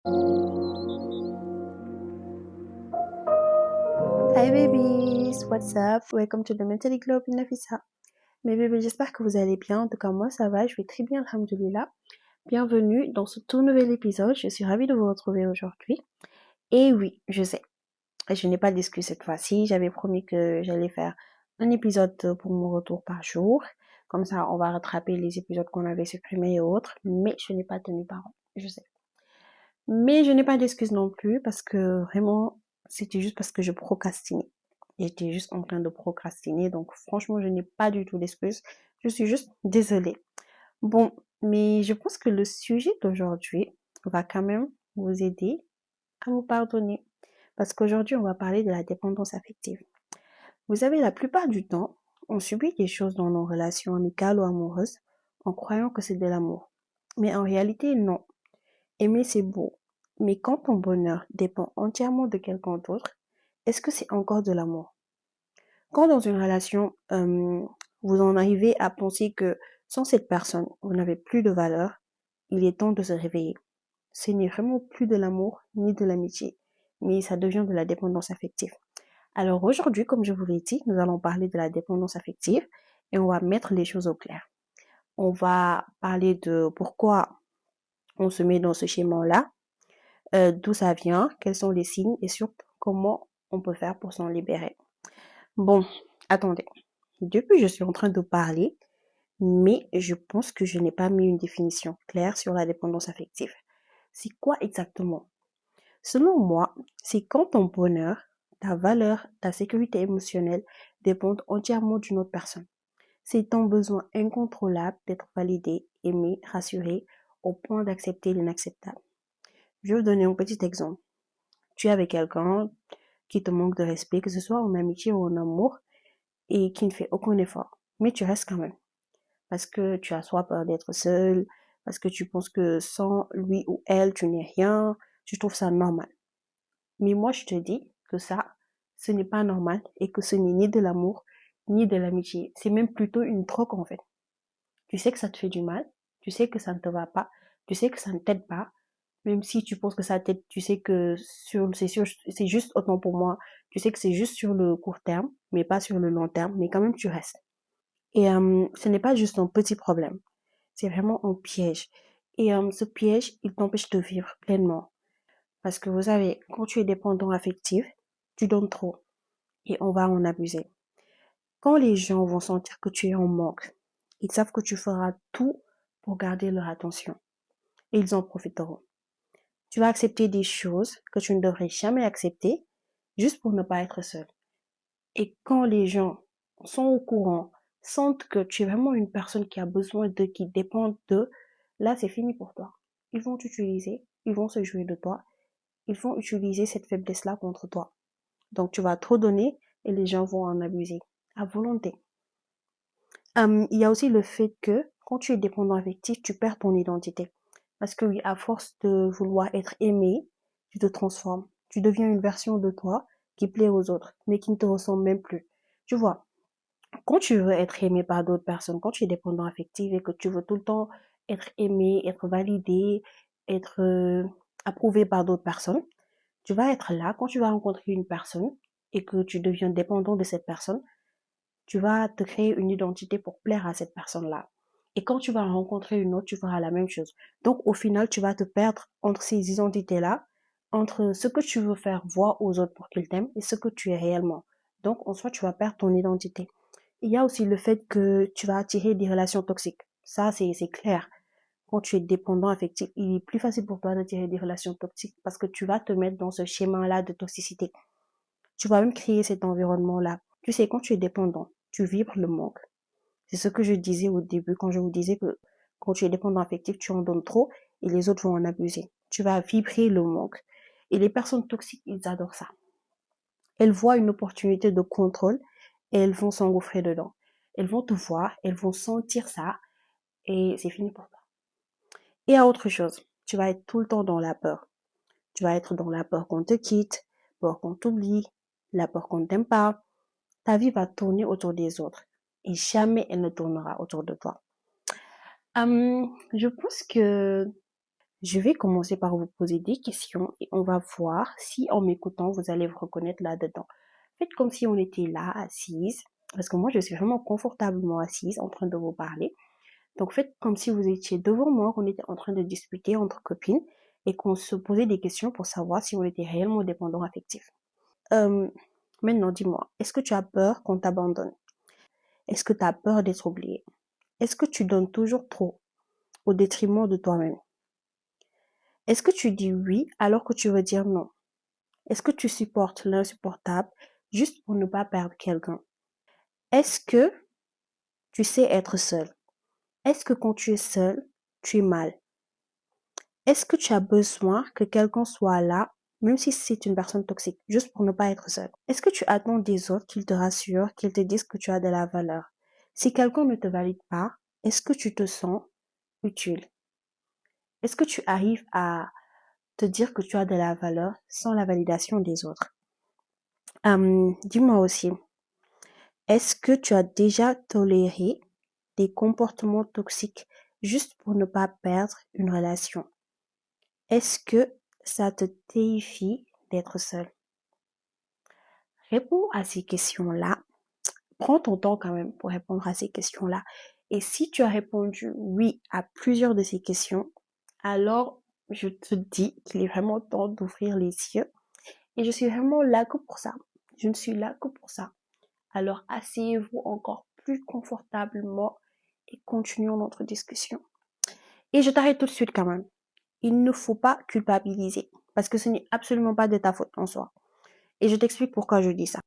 Hi babies, what's up? Welcome to the Mentally Club in Nafisa. Mes bébés, j'espère que vous allez bien. En tout cas, moi ça va, je vais très bien, alhamdoulilah. Bienvenue dans ce tout nouvel épisode. Je suis ravie de vous retrouver aujourd'hui. Et oui, je sais, je n'ai pas d'excuse cette fois-ci. J'avais promis que j'allais faire un épisode pour mon retour par jour. Comme ça, on va rattraper les épisodes qu'on avait supprimés et autres. Mais je n'ai pas tenu parole, je sais. Mais je n'ai pas d'excuse non plus parce que vraiment, c'était juste parce que je procrastinais. J'étais juste en train de procrastiner. Donc franchement, je n'ai pas du tout d'excuse. Je suis juste désolée. Bon, mais je pense que le sujet d'aujourd'hui va quand même vous aider à vous pardonner. Parce qu'aujourd'hui, on va parler de la dépendance affective. Vous savez, la plupart du temps, on subit des choses dans nos relations amicales ou amoureuses en croyant que c'est de l'amour. Mais en réalité, non. Aimer, c'est beau. Mais quand ton bonheur dépend entièrement de quelqu'un d'autre, est-ce que c'est encore de l'amour? Quand dans une relation, vous en arrivez à penser que sans cette personne, vous n'avez plus de valeur, il est temps de se réveiller. Ce n'est vraiment plus de l'amour ni de l'amitié, mais ça devient de la dépendance affective. Alors aujourd'hui, comme je vous l'ai dit, nous allons parler de la dépendance affective et on va mettre les choses au clair. On va parler de pourquoi on se met dans ce schéma-là, d'où ça vient, quels sont les signes et surtout comment on peut faire pour s'en libérer. Bon, attendez. Depuis, je suis en train de parler, mais je pense que je n'ai pas mis une définition claire sur la dépendance affective. C'est quoi exactement? Selon moi, c'est quand ton bonheur, ta valeur, ta sécurité émotionnelle dépendent entièrement d'une autre personne. C'est ton besoin incontrôlable d'être validé, aimé, rassuré, au point d'accepter l'inacceptable. Je vais vous donner un petit exemple. Tu es avec quelqu'un qui te manque de respect, que ce soit en amitié ou en amour, et qui ne fait aucun effort. Mais tu restes quand même. Parce que tu as soit peur d'être seul, parce que tu penses que sans lui ou elle, tu n'es rien, tu trouves ça normal. Mais moi, je te dis que ça, ce n'est pas normal et que ce n'est ni de l'amour, ni de l'amitié. C'est même plutôt une drogue, en fait. Tu sais que ça te fait du mal, tu sais que ça ne te va pas, tu sais que ça ne t'aide pas, même si tu penses que ça t'aide, tu sais que c'est juste autant pour moi, tu sais que c'est juste sur le court terme, mais pas sur le long terme, mais quand même tu restes. Et ce n'est pas juste un petit problème, c'est vraiment un piège. Et ce piège, il t'empêche de vivre pleinement. Parce que vous savez, quand tu es dépendant affectif, tu donnes trop et on va en abuser. Quand les gens vont sentir que tu es en manque, ils savent que tu feras tout pour garder leur attention et ils en profiteront. Tu vas accepter des choses que tu ne devrais jamais accepter juste pour ne pas être seul. Et quand les gens sont au courant, sentent que tu es vraiment une personne qui a besoin d'eux, qui dépend d'eux, là c'est fini pour toi. Ils vont t'utiliser, ils vont se jouer de toi, ils vont utiliser cette faiblesse-là contre toi. Donc tu vas trop donner et les gens vont en abuser à volonté. Il y a aussi le fait que quand tu es dépendant affectif, tu perds ton identité. Parce que oui, à force de vouloir être aimé, tu te transformes. Tu deviens une version de toi qui plaît aux autres, mais qui ne te ressemble même plus. Tu vois, quand tu veux être aimé par d'autres personnes, quand tu es dépendant affectif et que tu veux tout le temps être aimé, être validé, être approuvé par d'autres personnes, tu vas être là quand tu vas rencontrer une personne et que tu deviens dépendant de cette personne, tu vas te créer une identité pour plaire à cette personne-là. Et quand tu vas rencontrer une autre, tu feras la même chose. Donc, au final, tu vas te perdre entre ces identités-là, entre ce que tu veux faire voir aux autres pour qu'ils t'aiment et ce que tu es réellement. Donc, en soi, tu vas perdre ton identité. Il y a aussi le fait que tu vas attirer des relations toxiques. Ça, c'est clair. Quand tu es dépendant affectif, il est plus facile pour toi d'attirer des relations toxiques parce que tu vas te mettre dans ce schéma-là de toxicité. Tu vas même créer cet environnement-là. Tu sais, quand tu es dépendant, tu vibres le manque. C'est ce que je disais au début quand je vous disais que quand tu es dépendant affectif, tu en donnes trop et les autres vont en abuser. Tu vas vibrer le manque. Et les personnes toxiques, ils adorent ça. Elles voient une opportunité de contrôle et elles vont s'engouffrer dedans. Elles vont te voir, elles vont sentir ça et c'est fini pour toi. Et à autre chose, tu vas être tout le temps dans la peur. Tu vas être dans la peur qu'on te quitte, peur qu'on t'oublie, la peur qu'on ne t'aime pas. Ta vie va tourner autour des autres et jamais elle ne tournera autour de toi. Je pense que Je vais commencer par vous poser des questions et on va voir si en m'écoutant, vous allez vous reconnaître là-dedans. Faites comme si on était là, assise, parce que moi, je suis vraiment confortablement assise en train de vous parler. Donc faites comme si vous étiez devant moi, qu'on était en train de discuter entre copines et qu'on se posait des questions pour savoir si on était réellement dépendant affectif. Euh, Maintenant, dis-moi, est-ce que tu as peur qu'on t'abandonne? Est-ce que tu as peur d'être oublié? Est-ce que tu donnes toujours trop au détriment de toi-même? Est-ce que tu dis oui alors que tu veux dire non? Est-ce que tu supportes l'insupportable juste pour ne pas perdre quelqu'un? Est-ce que tu sais être seul? Est-ce que quand tu es seul, tu es mal? Est-ce que tu as besoin que quelqu'un soit là, même si c'est une personne toxique, juste pour ne pas être seul? Est-ce que tu attends des autres qu'ils te rassurent, qu'ils te disent que tu as de la valeur? Si quelqu'un ne te valide pas, est-ce que tu te sens utile? Est-ce que tu arrives à te dire que tu as de la valeur sans la validation des autres? Dis-moi aussi, est-ce que tu as déjà toléré des comportements toxiques juste pour ne pas perdre une relation? Est-ce que ça te terrifie d'être seul? Réponds à ces questions-là. Prends ton temps quand même pour répondre à ces questions-là. Et si tu as répondu oui à plusieurs de ces questions, alors je te dis qu'il est vraiment temps d'ouvrir les yeux. Et je suis vraiment là que pour ça. Je ne suis là que pour ça. Alors asseyez-vous encore plus confortablement et continuons notre discussion. Et je t'arrête tout de suite quand même. Il ne faut pas culpabiliser parce que ce n'est absolument pas de ta faute en soi. Et je t'explique pourquoi je dis ça.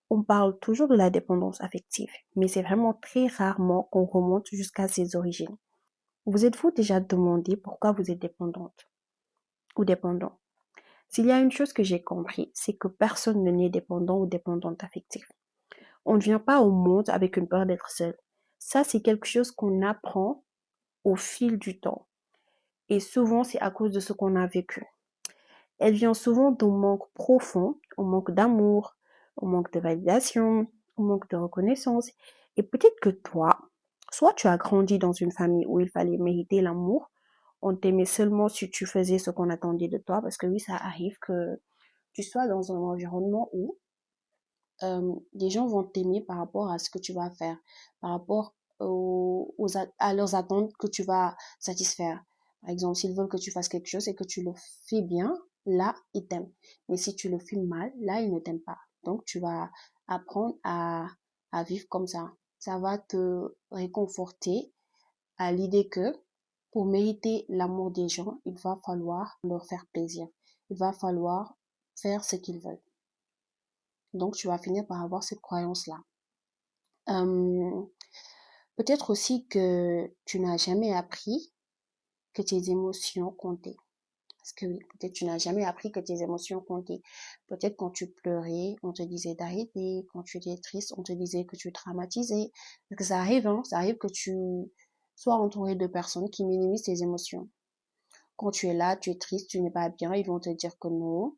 On parle toujours de la dépendance affective, mais c'est vraiment très rarement qu'on remonte jusqu'à ses origines. Vous êtes-vous déjà demandé pourquoi vous êtes dépendante ou dépendant? S'il y a une chose que j'ai compris, c'est que personne ne naît dépendant ou dépendante affective. On ne vient pas au monde avec une peur d'être seul. Ça, c'est quelque chose qu'on apprend au fil du temps. Et souvent, c'est à cause de ce qu'on a vécu. Elle vient souvent d'un manque profond, au manque d'amour, au manque de validation, au manque de reconnaissance. Et peut-être que toi, soit tu as grandi dans une famille où il fallait mériter l'amour, on t'aimait seulement si tu faisais ce qu'on attendait de toi, parce que oui, ça arrive que tu sois dans un environnement où les gens vont t'aimer par rapport à ce que tu vas faire, par rapport à leurs attentes que tu vas satisfaire. Par exemple, s'ils veulent que tu fasses quelque chose et que tu le fais bien, là, ils t'aiment. Mais si tu le fais mal, là, ils ne t'aiment pas. Donc, tu vas apprendre à vivre comme ça. Ça va te réconforter à l'idée que pour mériter l'amour des gens, il va falloir leur faire plaisir. Il va falloir faire ce qu'ils veulent. Donc, tu vas finir par avoir cette croyance-là. Euh, Peut-être aussi que tu n'as jamais appris que tes émotions comptaient. Parce que oui, peut-être tu n'as jamais appris que tes émotions comptaient. Peut-être quand tu pleurais, on te disait d'arrêter. Quand tu étais triste, on te disait que tu traumatisais. Parce que ça arrive, hein, ça arrive que tu sois entouré de personnes qui minimisent tes émotions. Quand tu es là, tu es triste, tu n'es pas bien, ils vont te dire que non,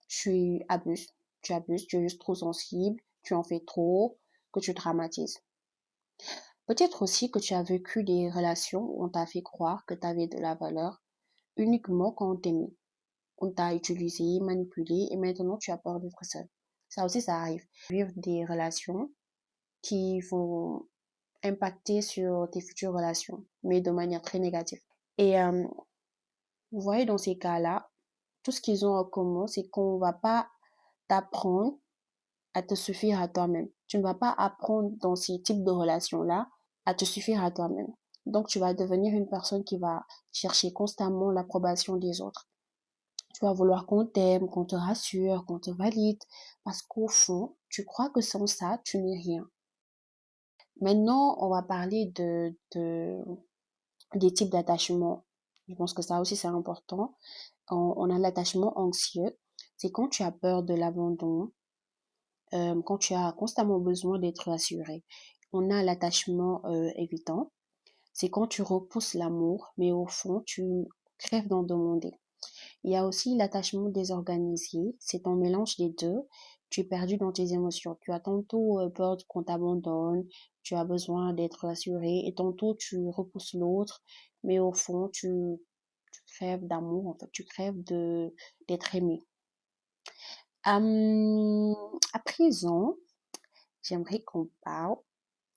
tu abuses, tu es juste trop sensible, tu en fais trop, que tu dramatises. Peut-être aussi que tu as vécu des relations où on t'a fait croire que tu avais de la valeur uniquement quand on t'aimait. On t'a utilisé, manipulé et maintenant tu as peur d'être seul. Ça aussi, ça arrive. Vivre des relations qui vont impacter sur tes futures relations, mais de manière très négative. Et vous voyez, dans ces cas-là, tout ce qu'ils ont en commun, c'est qu'on va pas t'apprendre à te suffire à toi-même. Tu ne vas pas apprendre dans ces types de relations-là à te suffire à toi-même. Donc, tu vas devenir une personne qui va chercher constamment l'approbation des autres. Tu vas vouloir qu'on t'aime, qu'on te rassure, qu'on te valide, parce qu'au fond, tu crois que sans ça, tu n'es rien. Maintenant, on va parler des types d'attachement. Je pense que ça aussi, c'est important. On a l'attachement anxieux. C'est quand tu as peur de l'abandon, quand tu as constamment besoin d'être rassuré. On a l'attachement évitant. C'est quand tu repousses l'amour, mais au fond, tu crèves d'en demander. Il y a aussi l'attachement désorganisé. C'est un mélange des deux. Tu es perdu dans tes émotions. Tu as tantôt peur qu'on t'abandonne, tu as besoin d'être rassuré, et tantôt tu repousses l'autre, mais au fond, crèves d'amour, en fait, tu crèves d'être aimé. À présent, j'aimerais qu'on parle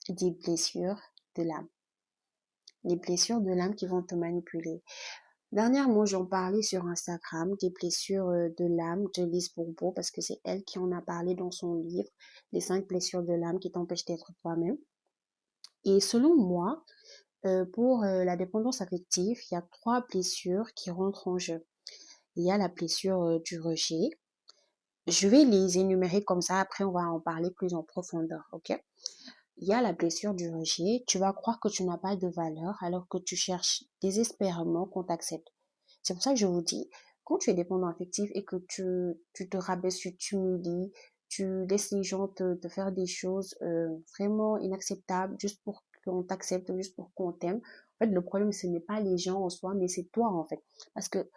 des blessures de l'âme. Les blessures de l'âme qui vont te manipuler. Dernièrement, j'en parlais sur Instagram des blessures de l'âme de Lise Bourbeau parce que c'est elle qui en a parlé dans son livre, Les 5 blessures de l'âme qui t'empêchent d'être toi-même. Et selon moi, pour la dépendance affective, il y a 3 blessures qui rentrent en jeu. Il y a la blessure du rejet. Je vais les énumérer comme ça, après on va en parler plus en profondeur, ok? Il y a la blessure du rejet. Tu vas croire que tu n'as pas de valeur alors que tu cherches désespérément qu'on t'accepte. C'est pour ça que je vous dis, quand tu es dépendant affectif et que tu te rabaisses, tu t'humilies, tu laisses les gens te faire des choses vraiment inacceptables juste pour qu'on t'accepte, juste pour qu'on t'aime. En fait, le problème, ce n'est pas les gens en soi, mais c'est toi, en fait. Parce que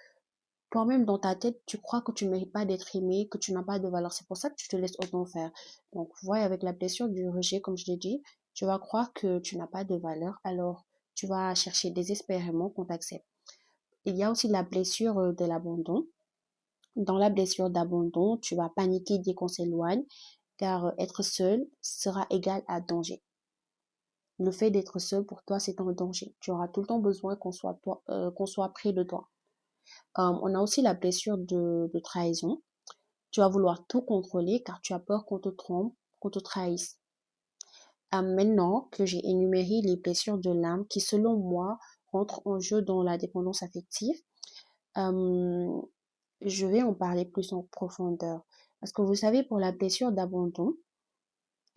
toi-même, dans ta tête, tu crois que tu ne mérites pas d'être aimé, que tu n'as pas de valeur. C'est pour ça que tu te laisses autant faire. Donc, voilà, avec la blessure du rejet, comme je l'ai dit, tu vas croire que tu n'as pas de valeur, alors tu vas chercher désespérément qu'on t'accepte. Il y a aussi la blessure de l'abandon. Dans la blessure d'abandon, tu vas paniquer dès qu'on s'éloigne, car être seul sera égal à danger. Le fait d'être seul pour toi, c'est un danger. Tu auras tout le temps besoin qu'on soit près de toi. On a aussi la blessure de trahison. Tu vas vouloir tout contrôler car tu as peur qu'on te trompe, qu'on te trahisse. Maintenant que j'ai énuméré les blessures de l'âme qui, selon moi, rentrent en jeu dans la dépendance affective, euh, je vais en parler plus en profondeur. Parce que vous savez, pour la blessure d'abandon,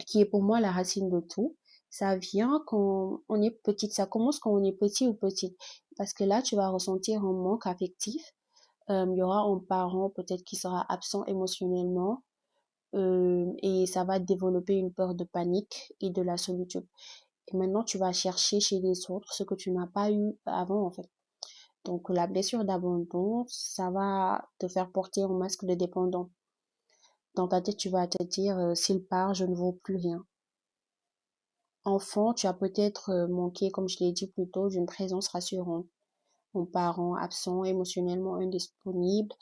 qui est pour moi la racine de tout, ça vient quand on est petite. Ça commence quand on est petit ou petite. Parce que là, tu vas ressentir un manque affectif. Il y aura un parent peut-être qui sera absent émotionnellement. Et ça va développer une peur de panique et de la solitude. Et maintenant, tu vas chercher chez les autres ce que tu n'as pas eu avant, en fait. Donc, la blessure d'abandon, ça va te faire porter un masque de dépendant. Dans ta tête, tu vas te dire, s'il part, je ne vaux plus rien. Enfant, tu as peut-être manqué, comme je l'ai dit plus tôt, d'une présence rassurante. Ton parent absent, émotionnellement indisponible.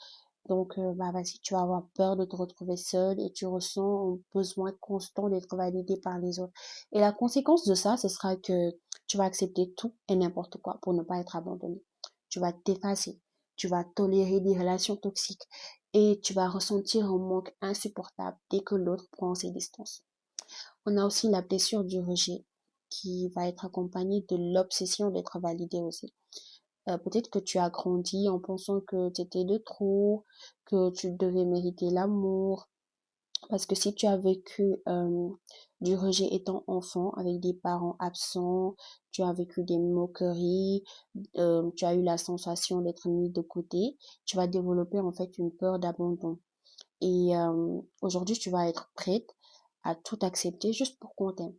Donc, bah, vas-y, tu vas avoir peur de te retrouver seul et tu ressens un besoin constant d'être validé par les autres. Et la conséquence de ça, ce sera que tu vas accepter tout et n'importe quoi pour ne pas être abandonné. Tu vas t'effacer. Tu vas tolérer des relations toxiques et tu vas ressentir un manque insupportable dès que l'autre prend ses distances. On a aussi la blessure du rejet qui va être accompagnée de l'obsession d'être validé aussi. Peut-être que tu as grandi en pensant que tu étais de trop, que tu devais mériter l'amour. Parce que si tu as vécu du rejet étant enfant avec des parents absents, tu as vécu des moqueries, tu as eu la sensation d'être mis de côté, tu vas développer en fait une peur d'abandon. Et aujourd'hui, tu vas être prête à tout accepter juste pour qu'on t'aime.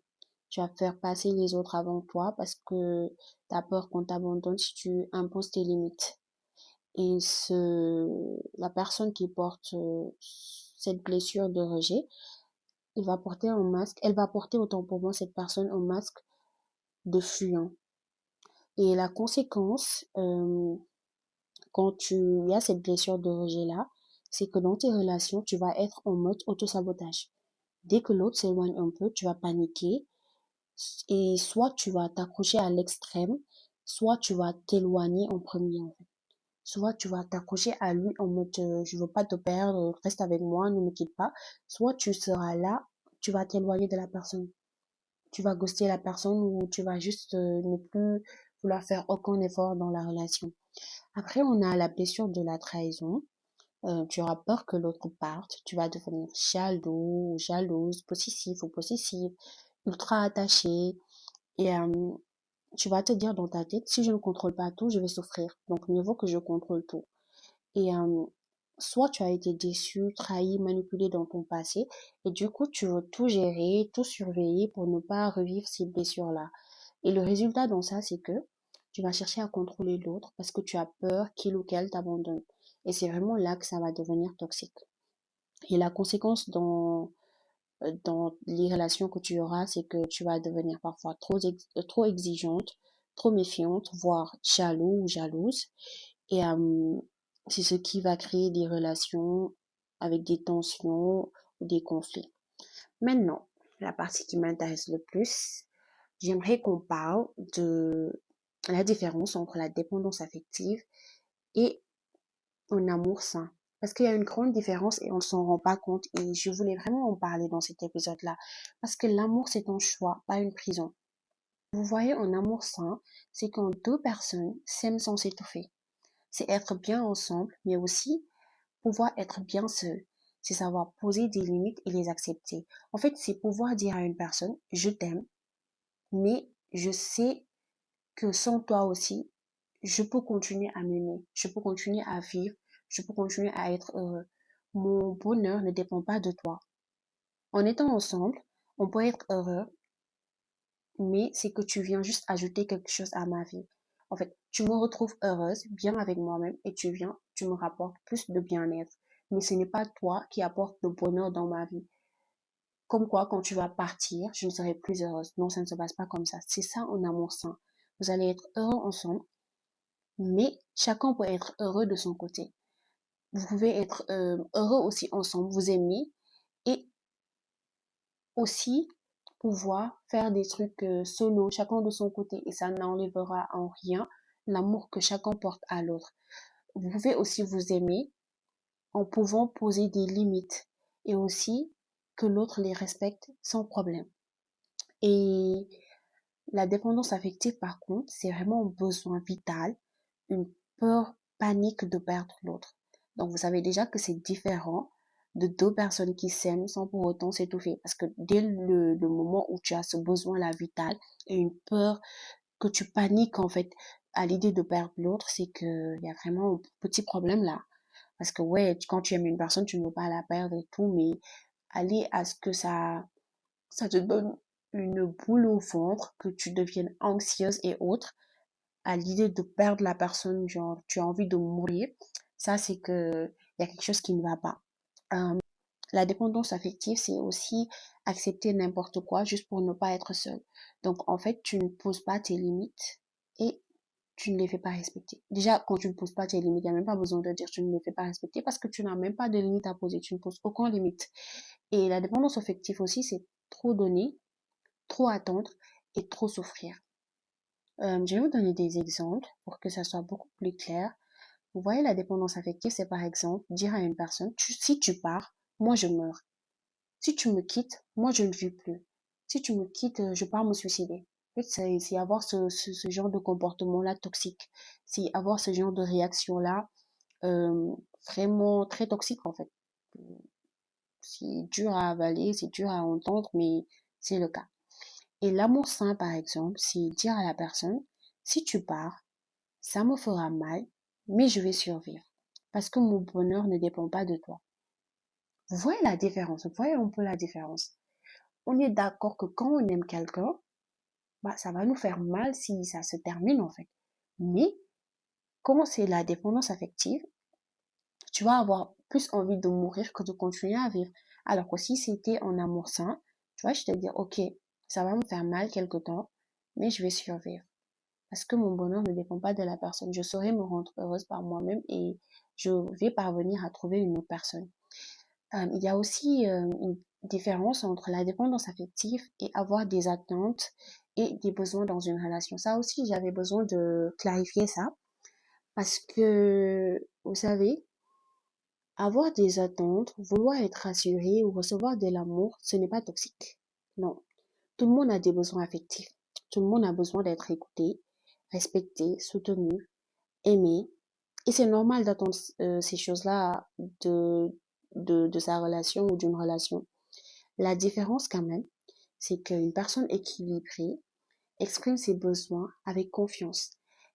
Tu vas faire passer les autres avant toi parce que tu as peur qu'on t'abandonne si tu imposes tes limites. Et la personne qui porte cette blessure de rejet, elle va porter autant pour moi cette personne un masque de fuyant. Et la conséquence, quand tu as cette blessure de rejet-là, c'est que dans tes relations, tu vas être en mode autosabotage. Dès que l'autre s'éloigne un peu, tu vas paniquer et soit tu vas t'accrocher à l'extrême, soit tu vas t'éloigner en premier, en fait. Soit tu vas t'accrocher à lui en mode je veux pas te perdre, reste avec moi, ne me quitte pas. Soit tu seras là, tu vas t'éloigner de la personne. Tu vas ghoster la personne ou tu vas juste ne plus vouloir faire aucun effort dans la relation. Après, on a la blessure de la trahison. Tu auras peur que l'autre parte. Tu vas devenir jaloux, ou jalouse, possessif ou possessive, ultra attaché. Et tu vas te dire dans ta tête, si je ne contrôle pas tout, je vais souffrir. Donc, mieux vaut que je contrôle tout. Et soit tu as été déçu, trahi, manipulé dans ton passé, et du coup, tu veux tout gérer, tout surveiller pour ne pas revivre ces blessures-là. Et le résultat dans ça, c'est que tu vas chercher à contrôler l'autre parce que tu as peur qu'il ou qu'elle t'abandonne. Et c'est vraiment là que ça va devenir toxique. Et la conséquence dans les relations que tu auras, c'est que tu vas devenir parfois trop exigeante, trop méfiante, voire jaloux ou jalouse. Et c'est ce qui va créer des relations avec des tensions ou des conflits. Maintenant, la partie qui m'intéresse le plus, j'aimerais qu'on parle de la différence entre la dépendance affective et un amour sain. Parce qu'il y a une grande différence et on ne s'en rend pas compte. Et je voulais vraiment en parler dans cet épisode-là. Parce que l'amour, c'est un choix, pas une prison. Vous voyez, un amour sain, c'est quand deux personnes s'aiment sans s'étouffer. C'est être bien ensemble, mais aussi pouvoir être bien seul. C'est savoir poser des limites et les accepter. En fait, c'est pouvoir dire à une personne, je t'aime, mais je sais que sans toi aussi, je peux continuer à m'aimer, je peux continuer à vivre, je peux continuer à être heureux. Mon bonheur ne dépend pas de toi. En étant ensemble, on peut être heureux, mais c'est que tu viens juste ajouter quelque chose à ma vie. En fait, tu me retrouves heureuse, bien avec moi-même, et tu me rapportes plus de bien-être. Mais ce n'est pas toi qui apporte le bonheur dans ma vie. Comme quoi, quand tu vas partir, je ne serai plus heureuse. Non, ça ne se passe pas comme ça. C'est ça un amour sain. Vous allez être heureux ensemble, mais chacun peut être heureux de son côté. Vous pouvez être heureux aussi ensemble, vous aimer, et aussi pouvoir faire des trucs solo, chacun de son côté, et ça n'enlèvera en rien l'amour que chacun porte à l'autre. Vous pouvez aussi vous aimer en pouvant poser des limites et aussi que l'autre les respecte sans problème. Et la dépendance affective, par contre, c'est vraiment un besoin vital, une peur panique de perdre l'autre. Donc, vous savez déjà que c'est différent de deux personnes qui s'aiment sans pour autant s'étouffer. Parce que dès le moment où tu as ce besoin-là vital et une peur que tu paniques, en fait, à l'idée de perdre l'autre, c'est qu'il y a vraiment un petit problème là. Parce que, ouais, quand tu aimes une personne, tu ne veux pas la perdre et tout, mais aller à ce que ça te donne une boule au ventre, que tu deviennes anxieuse et autres, à l'idée de perdre la personne, genre tu as envie de mourir, ça c'est que il y a quelque chose qui ne va pas. Euh, la dépendance affective, c'est aussi accepter n'importe quoi juste pour ne pas être seul. Donc en fait, tu ne poses pas tes limites et tu ne les fais pas respecter. Déjà, quand tu ne poses pas tes limites, il n'y a même pas besoin de dire tu ne les fais pas respecter parce que tu n'as même pas de limites à poser, tu ne poses aucune limite. Et la dépendance affective aussi, c'est trop donner, trop attendre et trop souffrir. Je vais vous donner des exemples pour que ça soit beaucoup plus clair. Vous voyez, la dépendance affective, c'est par exemple dire à une personne, si tu pars, moi je meurs. Si tu me quittes, moi je ne vis plus. Si tu me quittes, je pars me suicider. En fait, c'est avoir ce genre de comportement-là toxique. C'est avoir ce genre de réaction-là euh, vraiment très toxique en fait. C'est dur à avaler, c'est dur à entendre, mais c'est le cas. Et l'amour sain, par exemple, c'est dire à la personne, si tu pars, ça me fera mal, mais je vais survivre. Parce que mon bonheur ne dépend pas de toi. Vous voyez la différence, vous voyez un peu la différence. On est d'accord que quand on aime quelqu'un, bah, ça va nous faire mal si ça se termine en fait. Mais quand c'est la dépendance affective, tu vas avoir plus envie de mourir que de continuer à vivre. Alors que si c'était en amour sain, tu vois, je te dire, ok, ça va me faire mal quelque temps, mais je vais survivre. Parce que mon bonheur ne dépend pas de la personne. Je saurai me rendre heureuse par moi-même et je vais parvenir à trouver une autre personne. Il y a aussi une différence entre la dépendance affective et avoir des attentes et des besoins dans une relation. Ça aussi, j'avais besoin de clarifier ça parce que, vous savez, avoir des attentes, vouloir être rassuré ou recevoir de l'amour, ce n'est pas toxique. Non. Tout le monde a des besoins affectifs. Tout le monde a besoin d'être écouté, respecté, soutenu, aimé. Et c'est normal d'attendre ces choses-là de sa relation ou d'une relation. La différence quand même, c'est qu'une personne équilibrée exprime ses besoins avec confiance.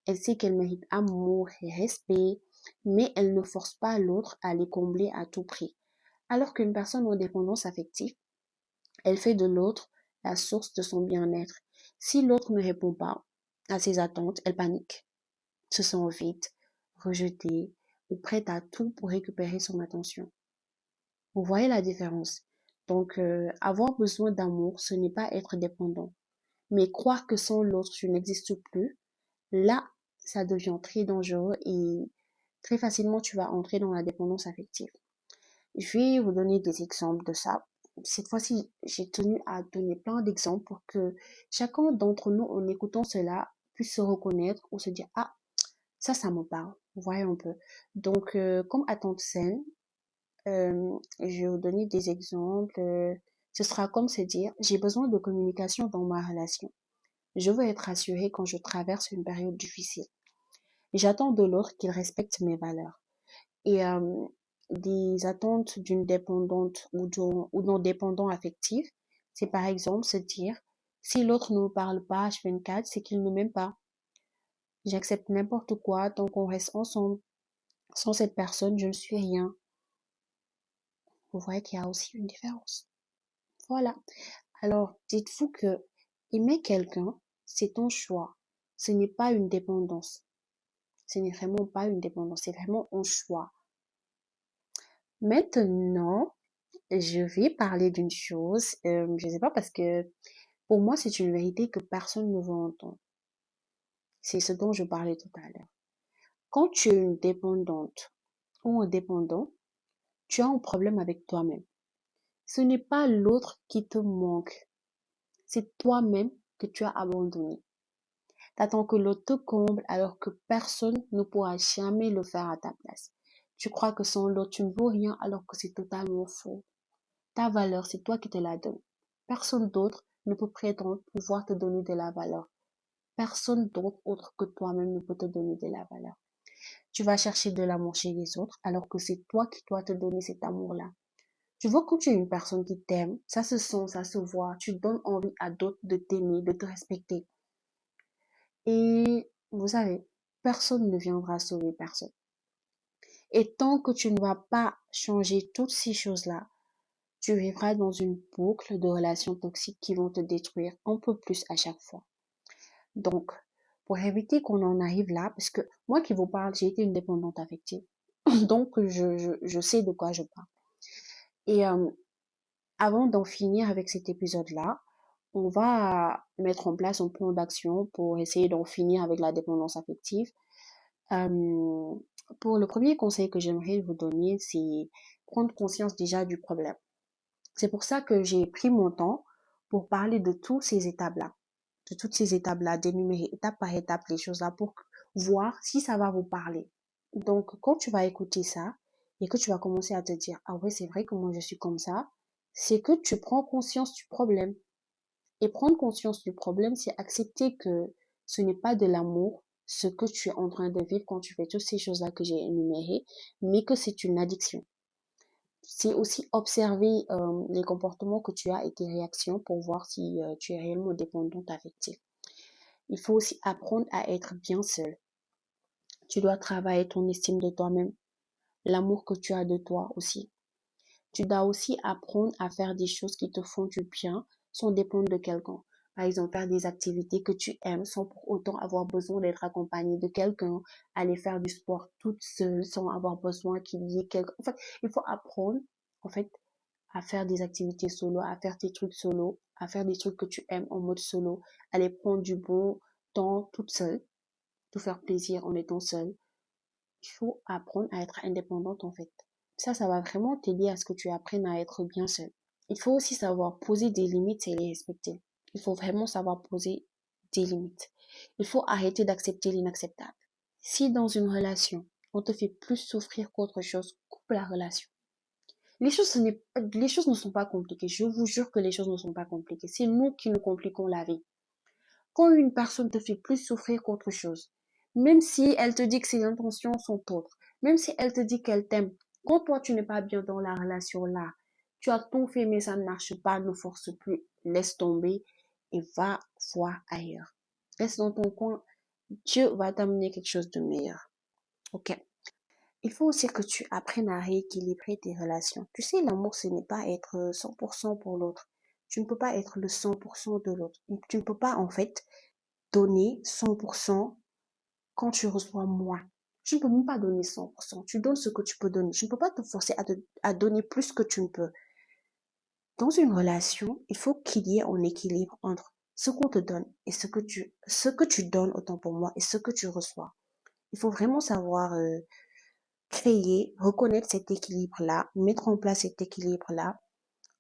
Elle sait qu'elle mérite amour et respect, mais elle ne force pas l'autre à les combler à tout prix. Alors qu'une personne en dépendance affective, elle fait de l'autre la source de son bien-être. Si l'autre ne répond pas à ses attentes, elle panique, se sent vide, rejetée ou prête à tout pour récupérer son attention. Vous voyez la différence. Donc, avoir besoin d'amour, ce n'est pas être dépendant. Mais croire que sans l'autre, je n'existe plus, là, ça devient très dangereux et très facilement tu vas entrer dans la dépendance affective. Je vais vous donner des exemples de ça. Cette fois-ci, j'ai tenu à donner plein d'exemples pour que chacun d'entre nous, en écoutant cela, puisse se reconnaître ou se dire, ah, ça me parle. Vous voyez un peu. Donc, comme attente saine, je vais vous donner des exemples. Ce sera comme se dire, j'ai besoin de communication dans ma relation. Je veux être rassurée quand je traverse une période difficile. J'attends de l'autre qu'il respecte mes valeurs. Et des attentes d'une dépendante ou d'un dépendant affectif, c'est par exemple se dire, si l'autre ne me parle pas H24, c'est qu'il ne m'aime pas. J'accepte n'importe quoi tant qu'on reste ensemble. Sans cette personne, je ne suis rien. Vous voyez qu'il y a aussi une différence. Voilà. Alors, dites-vous que aimer quelqu'un, c'est ton choix. Ce n'est pas une dépendance. Ce n'est vraiment pas une dépendance, c'est vraiment un choix. Maintenant, je vais parler d'une chose, je sais pas parce que pour moi c'est une vérité que personne ne veut entendre. C'est ce dont je parlais tout à l'heure. Quand tu es une dépendante ou un dépendant, tu as un problème avec toi-même. Ce n'est pas l'autre qui te manque, c'est toi-même que tu as abandonné. T'attends que l'autre te comble alors que personne ne pourra jamais le faire à ta place. Tu crois que sans l'autre tu ne vaux rien alors que c'est totalement faux. Ta valeur, c'est toi qui te la donnes. Personne d'autre ne peut prétendre pouvoir te donner de la valeur. Personne d'autre autre que toi-même ne peut te donner de la valeur. Tu vas chercher de l'amour chez les autres alors que c'est toi qui dois te donner cet amour-là. Tu vois, quand tu es une personne qui t'aime, ça se sent, ça se voit. Tu donnes envie à d'autres de t'aimer, de te respecter. Et vous savez, personne ne viendra sauver personne. Et tant que tu ne vas pas changer toutes ces choses-là, tu vivras dans une boucle de relations toxiques qui vont te détruire un peu plus à chaque fois. Donc, pour éviter qu'on en arrive là, parce que moi qui vous parle, j'ai été une dépendante affective. Donc, je sais de quoi je parle. Et avant d'en finir avec cet épisode-là, on va mettre en place un plan d'action pour essayer d'en finir avec la dépendance affective. Euh, pour le premier conseil que j'aimerais vous donner, c'est prendre conscience déjà du problème. C'est pour ça que j'ai pris mon temps pour parler de toutes ces étapes-là, d'énumérer étape par étape les choses-là pour voir si ça va vous parler. Donc, quand tu vas écouter ça et que tu vas commencer à te dire, ah ouais, c'est vrai que moi je suis comme ça, c'est que tu prends conscience du problème. Et prendre conscience du problème, c'est accepter que ce n'est pas de l'amour, ce que tu es en train de vivre quand tu fais toutes ces choses-là que j'ai énumérées, mais que c'est une addiction. C'est aussi observer les comportements que tu as et tes réactions pour voir si tu es réellement dépendante affective. Il faut aussi apprendre à être bien seul. Tu dois travailler ton estime de toi-même, l'amour que tu as de toi aussi. Tu dois aussi apprendre à faire des choses qui te font du bien sans dépendre de quelqu'un. Par exemple, faire des activités que tu aimes sans pour autant avoir besoin d'être accompagné de quelqu'un, aller faire du sport toute seule sans avoir besoin qu'il y ait quelqu'un. En fait, il faut apprendre, en fait, à faire des activités solo, à faire tes trucs solo, à faire des trucs que tu aimes en mode solo, aller prendre du bon temps toute seule, te faire plaisir en étant seule. Il faut apprendre à être indépendante en fait. Ça va vraiment t'aider à ce que tu apprennes à être bien seule. Il faut aussi savoir poser des limites et les respecter. Il faut vraiment savoir poser des limites. Il faut arrêter d'accepter l'inacceptable. Si dans une relation, on te fait plus souffrir qu'autre chose, coupe la relation. Les choses ne sont pas compliquées. Je vous jure que les choses ne sont pas compliquées. C'est nous qui nous compliquons la vie. Quand une personne te fait plus souffrir qu'autre chose, même si elle te dit que ses intentions sont autres, même si elle te dit qu'elle t'aime, quand toi tu n'es pas bien dans la relation là, tu as tout fait mais ça ne marche pas, ne force plus, laisse tomber et va voir ailleurs. Reste dans ton coin, Dieu va t'amener quelque chose de meilleur. Ok. Il faut aussi que tu apprennes à rééquilibrer tes relations. Tu sais, l'amour, ce n'est pas être 100% pour l'autre. Tu ne peux pas être le 100% de l'autre. Tu ne peux pas, en fait, donner 100% quand tu reçois moins. Tu ne peux même pas donner 100%. Tu donnes ce que tu peux donner. Tu ne peux pas te forcer à donner plus que tu ne peux. Dans une relation, il faut qu'il y ait un équilibre entre ce qu'on te donne et ce que tu donnes autant pour moi et ce que tu reçois. Il faut vraiment savoir créer, reconnaître cet équilibre-là, mettre en place cet équilibre-là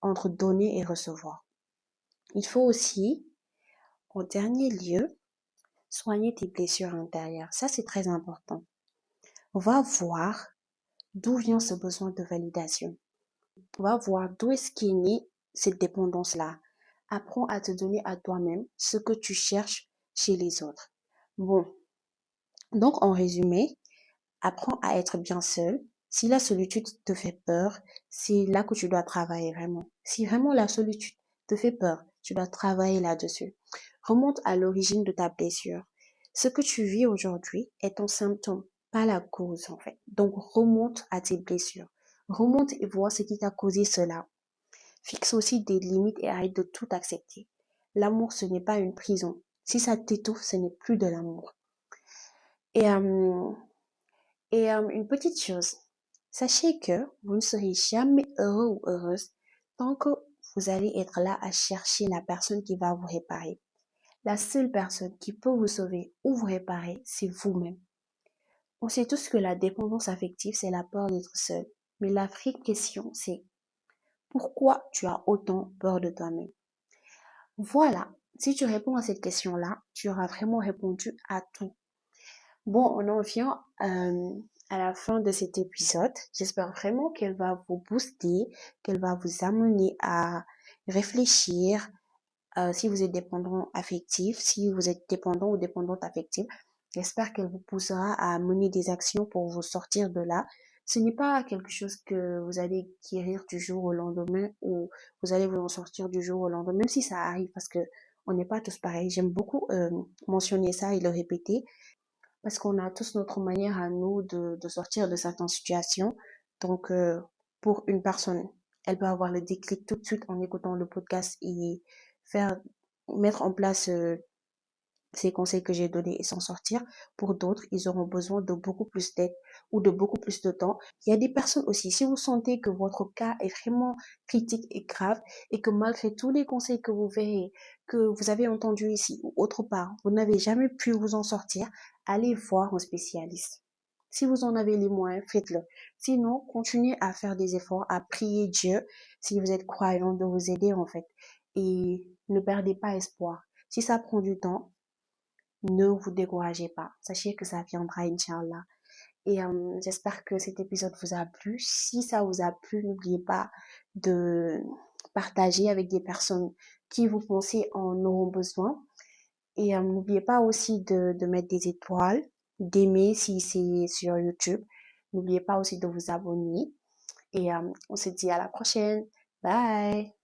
entre donner et recevoir. Il faut aussi, en dernier lieu, soigner tes blessures intérieures. Ça, c'est très important. On va voir d'où vient ce besoin de validation. On va voir d'où est-ce qu'est née cette dépendance-là. Apprends à te donner à toi-même ce que tu cherches chez les autres. Bon, donc en résumé, apprends à être bien seul. Si la solitude te fait peur, c'est là que tu dois travailler vraiment. Si vraiment la solitude te fait peur, tu dois travailler là-dessus. Remonte à l'origine de ta blessure. Ce que tu vis aujourd'hui est un symptôme, pas la cause en fait. Donc remonte à tes blessures. Remonte et vois ce qui t'a causé cela. Fixe aussi des limites et arrête de tout accepter. L'amour, ce n'est pas une prison. Si ça t'étouffe, ce n'est plus de l'amour. Et, euh, une petite chose, sachez que vous ne serez jamais heureux ou heureuse tant que vous allez être là à chercher la personne qui va vous réparer. La seule personne qui peut vous sauver ou vous réparer, c'est vous-même. On sait tous que la dépendance affective, c'est la peur d'être seul. Mais la vraie question, c'est pourquoi tu as autant peur de toi-même? Voilà, si tu réponds à cette question-là, tu auras vraiment répondu à tout. Bon, on en vient à la fin de cet épisode. J'espère vraiment qu'elle va vous booster, qu'elle va vous amener à réfléchir si vous êtes dépendant affectif, si vous êtes dépendant ou dépendante affective. J'espère qu'elle vous poussera à mener des actions pour vous sortir de là. Ce n'est pas quelque chose que vous allez guérir du jour au lendemain ou vous allez vous en sortir du jour au lendemain, même si ça arrive parce que on n'est pas tous pareils. J'aime beaucoup mentionner ça et le répéter parce qu'on a tous notre manière à nous de sortir de certaines situations. Donc, pour une personne, elle peut avoir le déclic tout de suite en écoutant le podcast et faire, mettre en place ces conseils que j'ai donnés et s'en sortir. Pour d'autres, ils auront besoin de beaucoup plus d'aide ou de beaucoup plus de temps. Il y a des personnes aussi, si vous sentez que votre cas est vraiment critique et grave et que malgré tous les conseils que vous verrez, que vous avez entendus ici ou autre part, vous n'avez jamais pu vous en sortir, allez voir un spécialiste. Si vous en avez les moyens, faites-le. Sinon, continuez à faire des efforts, à prier Dieu, si vous êtes croyant, de vous aider en fait. Et ne perdez pas espoir. Si ça prend du temps, ne vous découragez pas. Sachez que ça viendra, Inch'Allah. Et j'espère que cet épisode vous a plu. Si ça vous a plu, n'oubliez pas de partager avec des personnes qui vous pensez en auront besoin. Et n'oubliez pas aussi de mettre des étoiles, d'aimer si c'est sur YouTube. N'oubliez pas aussi de vous abonner. Et on se dit à la prochaine. Bye!